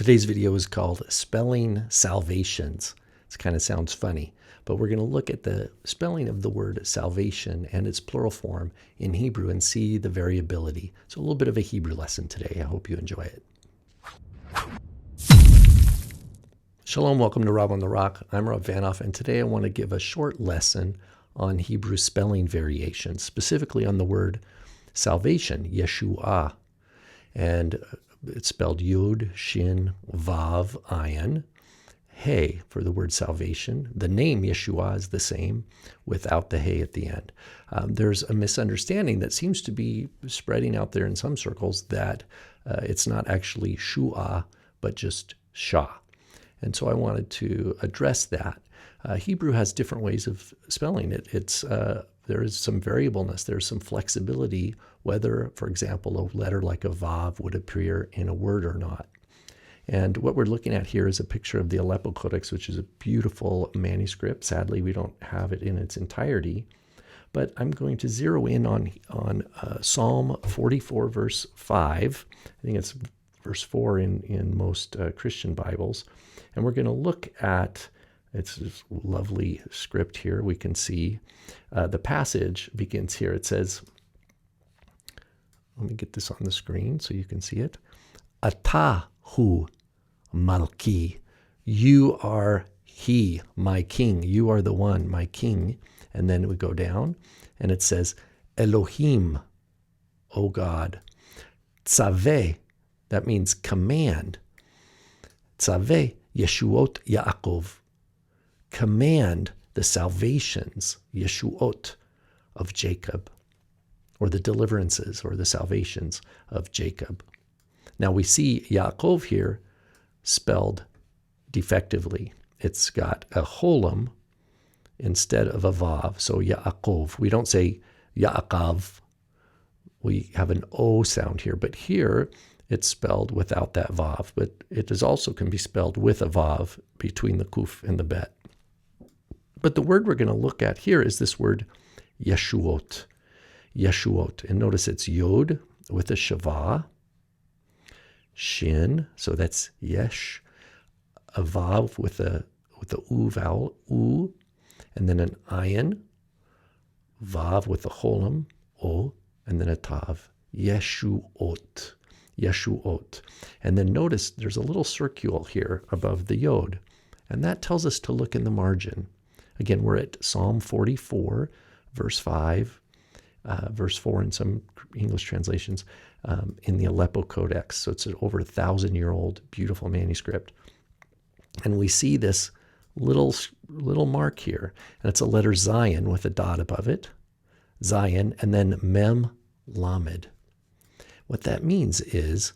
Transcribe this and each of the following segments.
Today's video is called Spelling Salvations. It kind of sounds funny, but we're going to look at the spelling of the word salvation and its plural form in Hebrew and see the variability. So a little bit of a Hebrew lesson today. I hope you enjoy it. Shalom, welcome to Rob on the Rock. I'm Rob Vanoff, and today I want to give a short lesson on Hebrew spelling variations, specifically on the word salvation, Yeshua. And it's spelled Yod, Shin, Vav, Ayin, Hey for the word salvation. The name Yeshua is the same without the Hey at the end. There's a misunderstanding that seems to be spreading out there in some circles that it's not actually Shua, but just Shah. And so I wanted to address that. Hebrew has different ways of spelling it. There is some variableness, there's some flexibility, whether, for example, a letter like a Vav would appear in a word or not. And what we're looking at here is a picture of the Aleppo Codex, which is a beautiful manuscript. Sadly, we don't have it in its entirety. But I'm going to zero in on Psalm 44, verse 5. I think it's verse 4 in most Christian Bibles. And we're going to look at, it's this lovely script here. We can see the passage begins here. It says, let me get this on the screen so you can see it. Atahu Malki. You are he, my king. You are the one, my king. And then we go down and it says, Elohim, O God. Tzaveh, that means command. Tzaveh Yeshuot Yaakov. Command the salvations, Yeshuot, of Jacob, or the deliverances or the salvations of Jacob. Now we see Yaakov here spelled defectively. It's got a holum instead of a vav, so Yaakov. We don't say Yaakov. We have an O sound here, but here it's spelled without that vav, but it is also can be spelled with a vav between the kuf and the bet. But the word we're going to look at here is this word Yeshuot. Yeshuot. And notice it's Yod with a Shavah, Shin, so that's Yesh, a Vav with a U vowel, U, and then an Ayin, Vav with a Cholam, O, and then a Tav, Yeshuot. Yeshuot. And then notice there's a little circle here above the Yod, and that tells us to look in the margin. Again, we're at Psalm 44, verse 5, verse 4 in some English translations, in the Aleppo Codex. So it's an over 1,000-year-old beautiful manuscript. And we see this little mark here, and it's a letter Zion with a dot above it, Zion, and then Mem Lamed. What that means is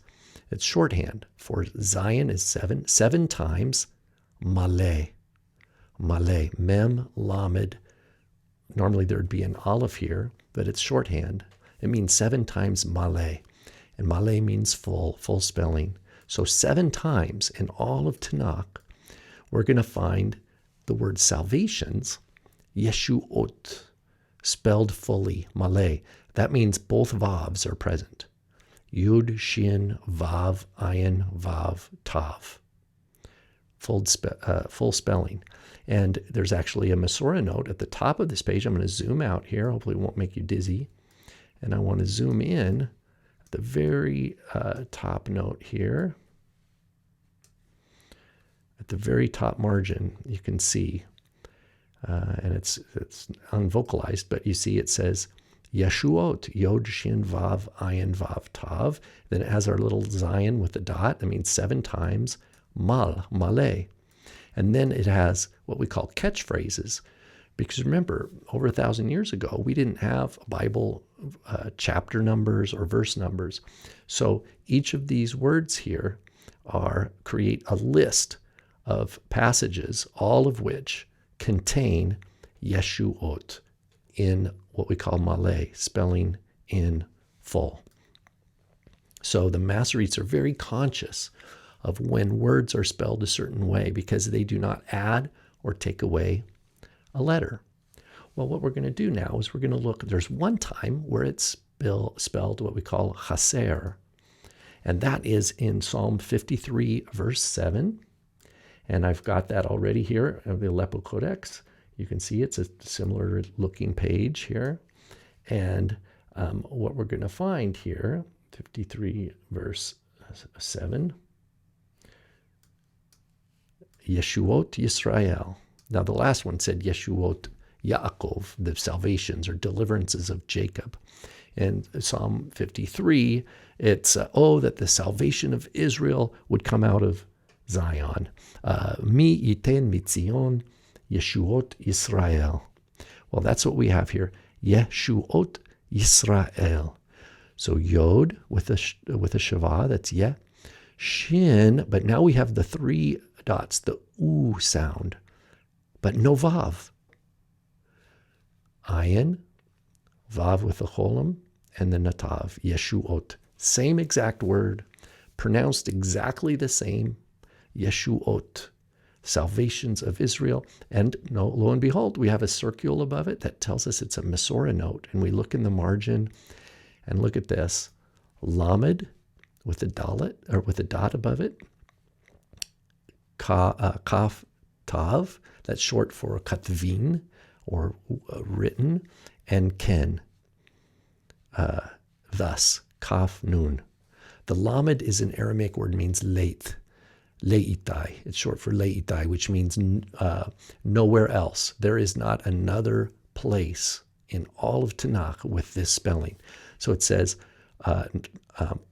it's shorthand for Zion is seven times Maleh. Maleh, Mem, Lamed. Normally there would be an aleph here, but it's shorthand. It means 7 times Maleh. And Maleh means full spelling. So 7 times in all of Tanakh, we're going to find the word salvations, Yeshuot, spelled fully, Maleh. That means both vavs are present. Yud, Shin, Vav, Ayin, Vav, Tav. Full spelling. And there's actually a Masorah note at the top of this page. I'm going to zoom out here. Hopefully it won't make you dizzy. And I want to zoom in at the very top note here. At the very top margin, you can see, and it's unvocalized, but you see it says, Yeshuot, Yod, Shin, Vav, Ayin, Vav, Tav. Then it has our little Zion with the dot. That means 7 times Maleh. And then it has what we call catchphrases. Because remember, over 1,000 years ago, we didn't have Bible chapter numbers or verse numbers. So each of these words here create a list of passages, all of which contain Yeshuot in what we call Maleh, spelling in full. So the Masoretes are very conscious of when words are spelled a certain way because they do not add or take away a letter. Well, what we're going to do now is we're going to look, there's one time where it's spelled what we call chaser. And that is in Psalm 53, verse 7. And I've got that already here of the Aleppo Codex. You can see it's a similar looking page here. And what we're going to find here, 53, verse 7, Yeshuot Yisrael. Now the last one said Yeshuot Yaakov, the salvations or deliverances of Jacob. In Psalm 53, it's, that the salvation of Israel would come out of Zion. Mi yiten mitzion Yeshuot Yisrael. Well, that's what we have here. Yeshuot Yisrael. So Yod with a Shavah, that's Yeh. Shin, but now we have the 3 dots, the U sound, but no Vav. Ayin, Vav with a Cholam, and then a Tav, Yeshuot. Same exact word, pronounced exactly the same, Yeshuot, salvations of Israel. And no, lo and behold, we have a circle above it that tells us it's a Masorah note. And we look in the margin and look at this, Lamed with a dalet, or with a dot above it, Kaf Tav, that's short for katvin, or written, and Ken, thus, Kaf Nun. The Lamed is an Aramaic word, means leit, leitai. It's short for leitai, which means nowhere else. There is not another place in all of Tanakh with this spelling. So it says,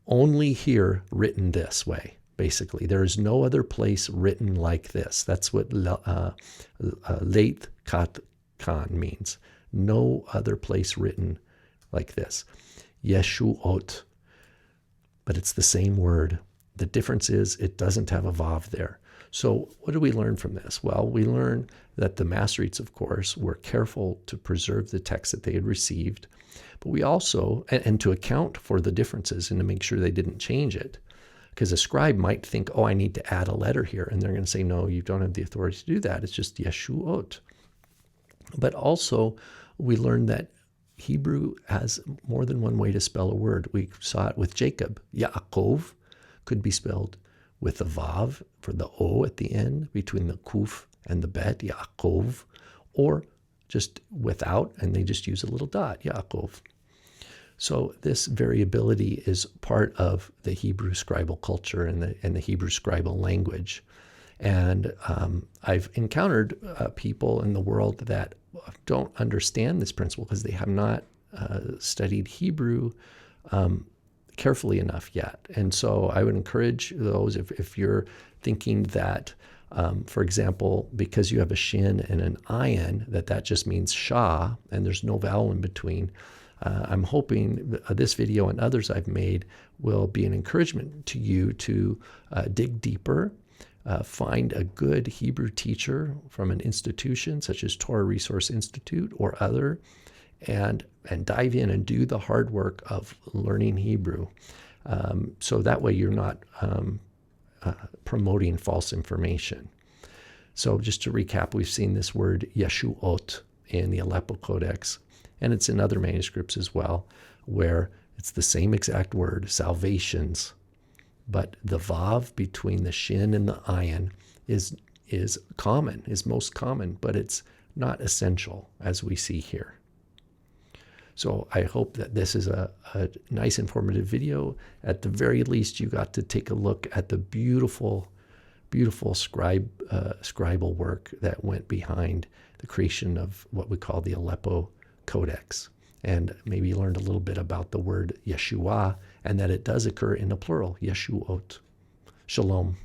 only here written this way. Basically, there is no other place written like this. That's what leit kat kan means. No other place written like this. Yeshuot. But it's the same word. The difference is it doesn't have a vav there. So what do we learn from this? Well, we learn that the Masoretes, of course, were careful to preserve the text that they had received. But we also, and to account for the differences and to make sure they didn't change it. Because a scribe might think, oh, I need to add a letter here. And they're going to say, no, you don't have the authority to do that. It's just Yeshuot. But also, we learned that Hebrew has more than one way to spell a word. We saw it with Jacob. Yaakov could be spelled with a vav for the O at the end, between the kuf and the bet, Yaakov, or just without, and they just use a little dot, Yaakov. So this variability is part of the Hebrew scribal culture and the Hebrew scribal language. And I've encountered people in the world that don't understand this principle because they have not studied Hebrew carefully enough yet. And so I would encourage those, if you're thinking that, for example, because you have a shin and an ayin, that just means shah, and there's no vowel in between. I'm hoping this video and others I've made will be an encouragement to you to dig deeper, find a good Hebrew teacher from an institution such as Torah Resource Institute or other, and dive in and do the hard work of learning Hebrew. So that way you're not promoting false information. So just to recap, we've seen this word Yeshuot in the Aleppo Codex, and it's in other manuscripts as well, where it's the same exact word, salvations, but the vav between the shin and the ayin is common, is most common, but it's not essential, as we see here. So I hope that this is a nice informative video. At the very least, you got to take a look at the beautiful scribal work that went behind the creation of what we call the Aleppo Codex, and maybe learned a little bit about the word Yeshua and that it does occur in a plural, Yeshuot. Shalom.